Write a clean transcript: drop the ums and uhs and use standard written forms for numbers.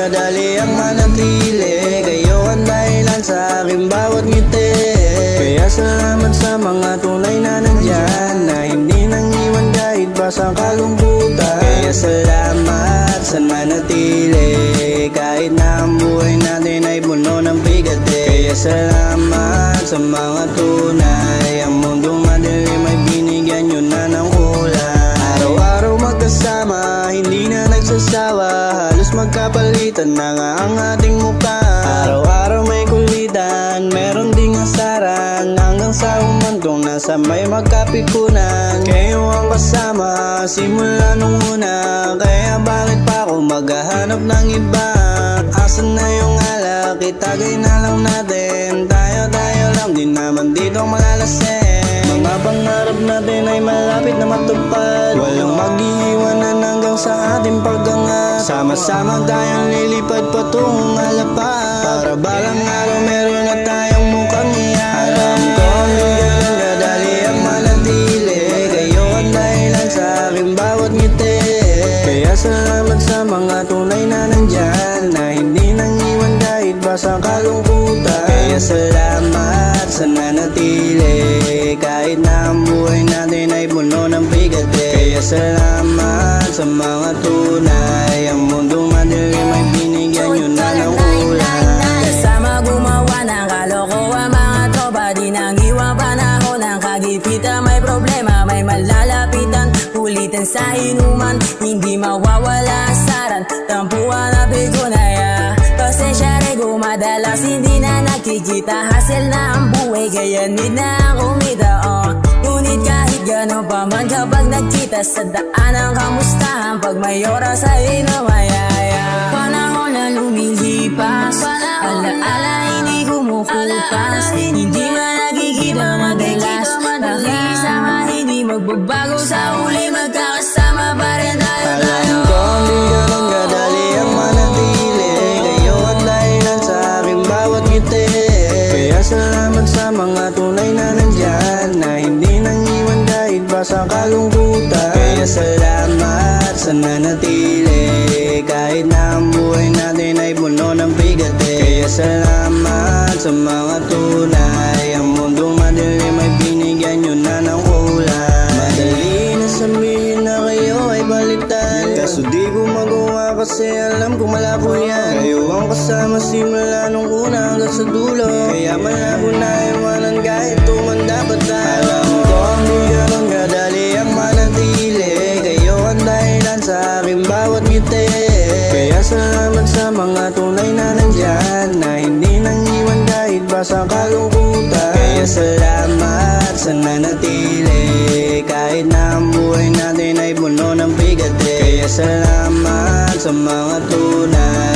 Madali ang manatili, kayo ang dahilan sa aking bawat ngiti. Kaya salamat sa mga tunay na nandyan, na hindi nang iwan kahit pa sa kalungkutan. Kaya salamat sa manatili, kahit na ang buhay natin ay puno ng bigat. Kaya salamat sa mga tunay, ang mundong madilim ay binigyan nyo na ng ulan. Araw-araw magkasama, hindi na nagsasawa, halos magkapalitan na nga ang ating mukha. Araw-araw may kulitan, meron ding asaran, hanggang sa umantong nasa may magkapikunan. Kayo ang kasama simula nung una, kaya bakit pa ako maghahanap ng iba? Asan na yung alak, itagay na lang natin, tayo lang din naman dito malalasing. Mga pangarap natin ay malapit na matupad, walang mag-iiwanan hanggang sa ating pag-angat. Sama-sama tayong lilipad patungong halapan, para balang araw meron na tayong mukhang iyan. Alam ko hindi ganun kadali ang manatili, kayo ang dahilan sa aking bawat ngiti. Kaya salamat sa mga tunay na nandyan, na hindi nang iwan kahit pa sa kalungkutan. Kaya salamat sa nanatili, kahit na ang buhay natin ay puno ng bigat. Kaya salamat sa mga tunay, ang mundong madilim ay binigyan nyo na ng ulan. Kasama gumawa ng kalokohan mga tropa, di nang iwang panahon ng kagipitan. May problema, may malalapitan, ulitin sa inuman, hindi mawawala asaran, tampuan na bigunaya. Pasensya rin madalas hindi na nakikita, hassle na ang buhay kaya need na ang kumita. Ngunit kahit gano'n pa man, kapag nagkita sa daan ang kamustahan, pag may oras ay namayaya. Panahon na lumilipas, alaala hindi kumukupas, hindi man nakikita madalas, nakikisama hindi magbabago, sa uli magkakasama pa rin tayo. Alam ko hindi ganun kadali ang manatili, kayo ang dahilan sa aking bawat ngiti. Kaya salamat sa mga tunay na nandyan, na hindi nang iwan kahit pa sa kalungkutan. Kaya salamat sa nanatili, kahit na ang buhay natin ay puno ng bigat. Kaya salamat sa mga tunay, ang mundong madilim ay binigyan nyo na ng ulan. Madali na sabihin na kayo ay balitan, kaso di ko magawa kasi alam ko malabo yan. Kayo ang kasama simula nung una hanggang sa dulo, kaya malabo na iwanan kahit tumanda pa tayo. Alam ko hindi ganun kadali ang manatili, kayo ang dahilan sa aking bawat ngiti. Kaya salamat sa mga tunay na nandyan, na hindi nang iwan kahit pa sa kalungkutan. Kaya salamat sa nanatili, kahit na ang buhay natin ay puno ng bigat. Kaya salamat sa mga tunay,